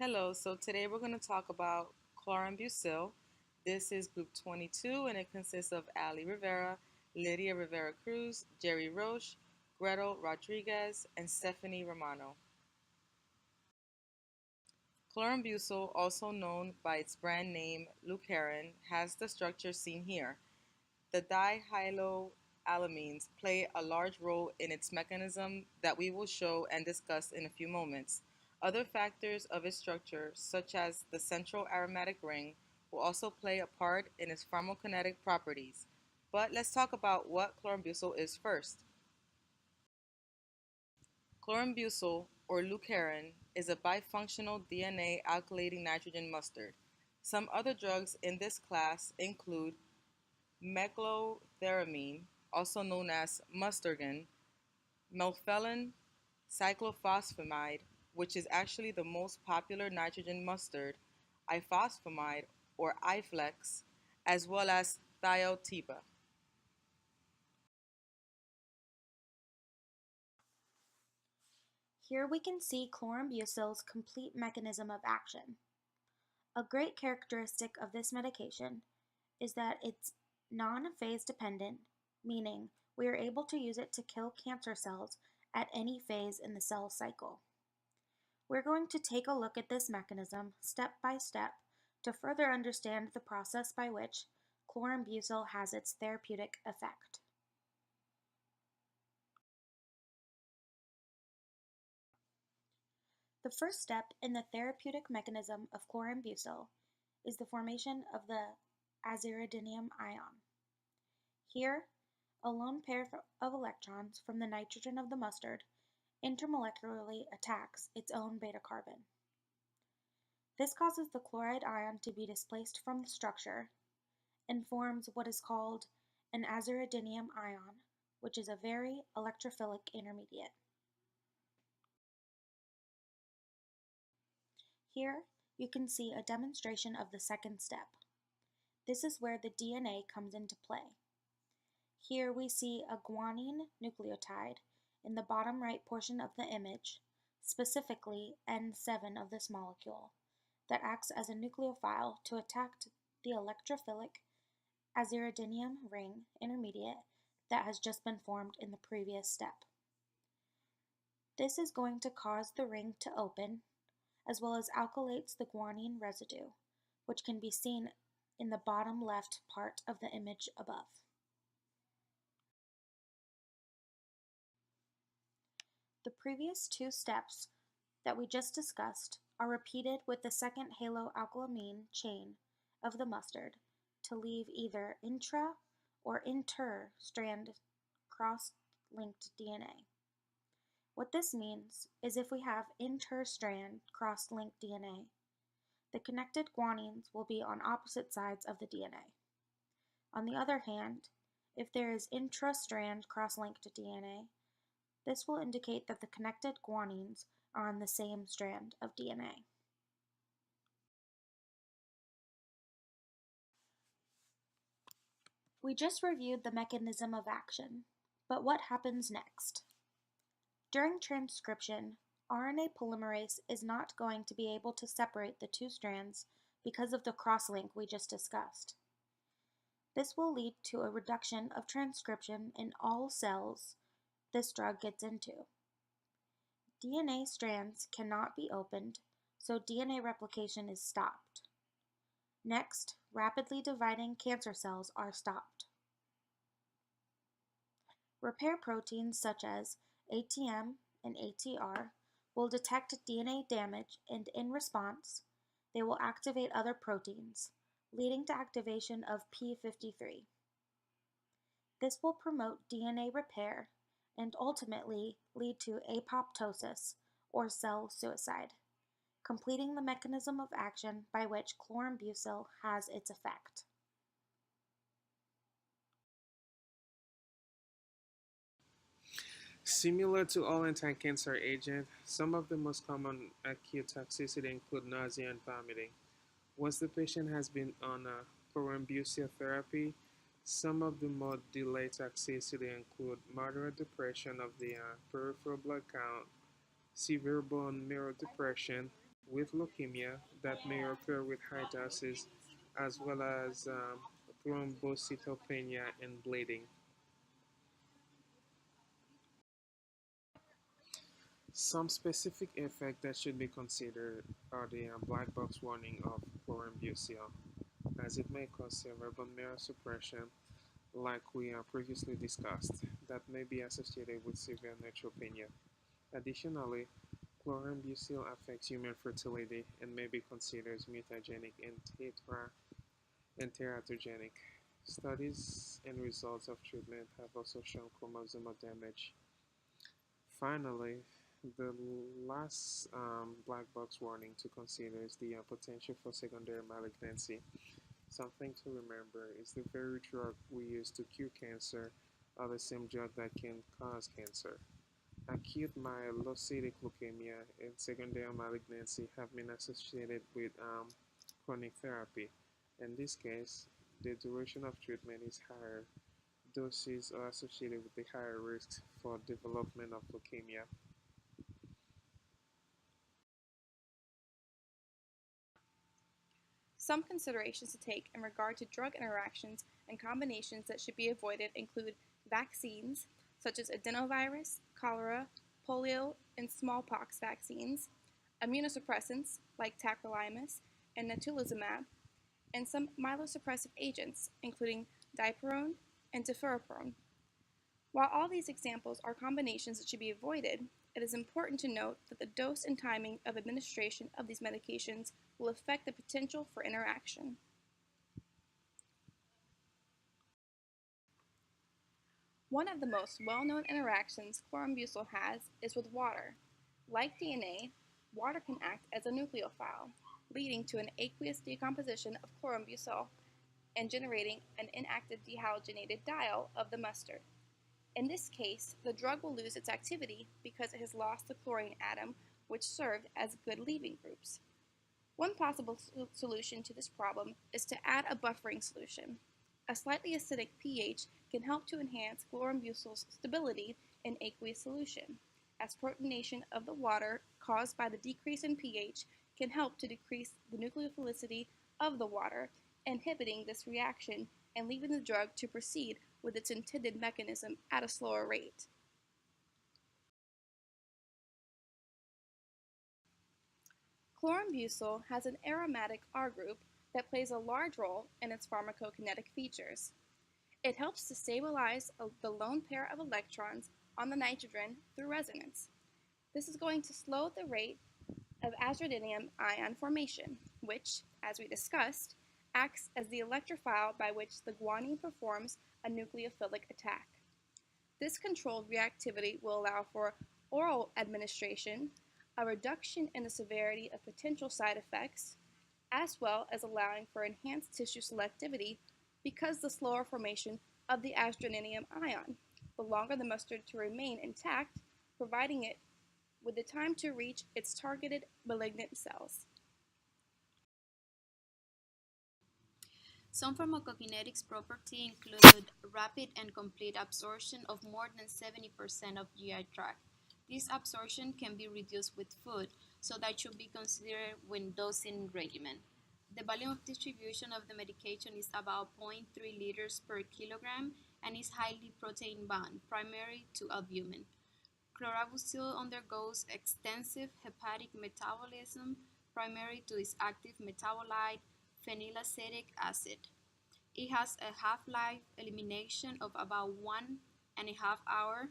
Hello, so today we're going to talk about Chlorambucil. This is group 22 and it consists of Ali Rivera, Lydia Rivera Cruz, Jerry Roche, Gretel Rodriguez, and Stephanie Romano. Chlorambucil, also known by its brand name Leukerin, has the structure seen here. The dihaloalamines play a large role in its mechanism that we will show and discuss in a few moments. Other factors of its structure, such as the central aromatic ring, will also play a part in its pharmacokinetic properties. But let's talk about what chlorambucil is first. Chlorambucil, or leukerin, is a bifunctional DNA alkylating nitrogen mustard. Some other drugs in this class include meclotheramine, also known as mustargin, melphalan, cyclophosphamide, which is actually the most popular nitrogen mustard, ifosfamide or Iflex, as well as thiotepa. Here we can see chlorambucil's complete mechanism of action. A great characteristic of this medication is that it's non-phase dependent, meaning we are able to use it to kill cancer cells at any phase in the cell cycle. We're going to take a look at this mechanism step by step to further understand the process by which chlorambucil has its therapeutic effect. The first step in the therapeutic mechanism of chlorambucil is the formation of the aziridinium ion. Here, a lone pair of electrons from the nitrogen of the mustard intermolecularly attacks its own beta carbon. This causes the chloride ion to be displaced from the structure and forms what is called an aziridinium ion, which is a very electrophilic intermediate. Here, you can see a demonstration of the second step. This is where the DNA comes into play. Here we see a guanine nucleotide in the bottom right portion of the image, specifically N7 of this molecule, that acts as a nucleophile to attack the electrophilic aziridinium ring intermediate that has just been formed in the previous step. This is going to cause the ring to open, as well as alkylates the guanine residue, which can be seen in the bottom left part of the image above. The previous two steps that we just discussed are repeated with the second haloalkylamine chain of the mustard to leave either intra or inter-strand cross-linked DNA. What this means is if we have inter-strand cross-linked DNA, the connected guanines will be on opposite sides of the DNA. On the other hand, if there is intra-strand cross-linked DNA, this will indicate that the connected guanines are on the same strand of DNA. We just reviewed the mechanism of action, but what happens next? During transcription, RNA polymerase is not going to be able to separate the two strands because of the cross-link we just discussed. This will lead to a reduction of transcription in all cells this drug gets into. DNA strands cannot be opened, so DNA replication is stopped. Next, rapidly dividing cancer cells are stopped. Repair proteins such as ATM and ATR will detect DNA damage, and in response, they will activate other proteins, leading to activation of p53. This will promote DNA repair and ultimately lead to apoptosis, or cell suicide, completing the mechanism of action by which chlorambucil has its effect. Similar to all anti-cancer agents, some of the most common acute toxicity include nausea and vomiting. Once the patient has been on a chlorambucil therapy, some of the more delayed toxicity include moderate depression of the peripheral blood count, severe bone marrow depression, with leukemia that may occur with high doses, as well as thrombocytopenia and bleeding. Some specific effects that should be considered are the black box warning of chlorambucil, as it may cause severe bone marrow suppression, like we previously discussed, that may be associated with severe neutropenia. Additionally, chlorambucil affects human fertility and may be considered mutagenic and teratogenic. Studies and results of treatment have also shown chromosomal damage. Finally, the last black box warning to consider is the potential for secondary malignancy. Something to remember is the very drug we use to cure cancer are the same drug that can cause cancer. Acute myelocytic leukemia and secondary malignancy have been associated with chronic therapy. In this case, the duration of treatment is higher. Doses are associated with the higher risks for development of leukemia. Some considerations to take in regard to drug interactions and combinations that should be avoided include vaccines, such as adenovirus, cholera, polio, and smallpox vaccines, immunosuppressants like tacrolimus and natalizumab, and some myelosuppressive agents, including dipyrone and terferopron. While all these examples are combinations that should be avoided, it is important to note that the dose and timing of administration of these medications will affect the potential for interaction. One of the most well-known interactions chlorambucil has is with water. Like DNA, water can act as a nucleophile, leading to an aqueous decomposition of chlorambucil and generating an inactive dehalogenated diol of the mustard. In this case, the drug will lose its activity because it has lost the chlorine atom, which served as good leaving groups. One possible solution to this problem is to add a buffering solution. A slightly acidic pH can help to enhance chlorambucil's stability in aqueous solution, as protonation of the water caused by the decrease in pH can help to decrease the nucleophilicity of the water, inhibiting this reaction and leaving the drug to proceed with its intended mechanism at a slower rate. Chlorambucil has an aromatic R group that plays a large role in its pharmacokinetic features. It helps to stabilize the lone pair of electrons on the nitrogen through resonance. This is going to slow the rate of azridinium ion formation, which, as we discussed, acts as the electrophile by which the guanine performs a nucleophilic attack. This controlled reactivity will allow for oral administration, a reduction in the severity of potential side effects, as well as allowing for enhanced tissue selectivity because the slower formation of the azridinium ion, the longer the mustard to remain intact, providing it with the time to reach its targeted malignant cells. Some pharmacokinetics properties include rapid and complete absorption of more than 70% of GI tract. This absorption can be reduced with food, so that should be considered when dosing regimen. The volume of distribution of the medication is about 0.3 liters per kilogram and is highly protein bound, primary to albumin. Chlorambucil undergoes extensive hepatic metabolism, primary to its active metabolite, phenylacetic acid. It has a half-life elimination of about 1.5 hours,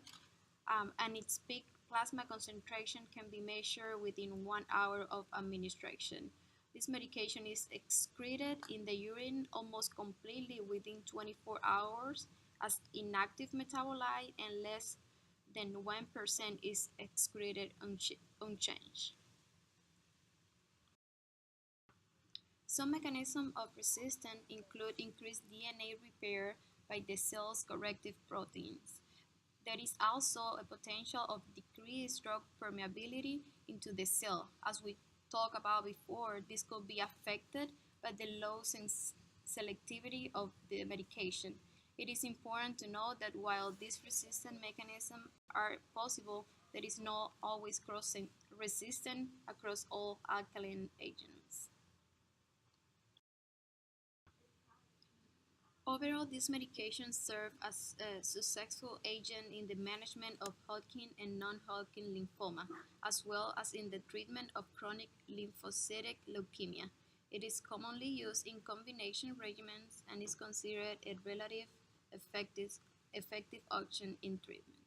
and its peak plasma concentration can be measured within 1 hour of administration. This medication is excreted in the urine almost completely within 24 hours as inactive metabolite, and less than 1% is excreted unchanged. Some mechanisms of resistance include increased DNA repair by the cell's corrective proteins. There is also a potential of decreased drug permeability into the cell. As we talked about before, this could be affected by the low selectivity of the medication. It is important to note that while these resistant mechanisms are possible, there is not always cross resistant across all alkaline agents. Overall, these medications serve as a successful agent in the management of Hodgkin and non-Hodgkin lymphoma, as well as in the treatment of chronic lymphocytic leukemia. It is commonly used in combination regimens and is considered a relative effective option in treatment.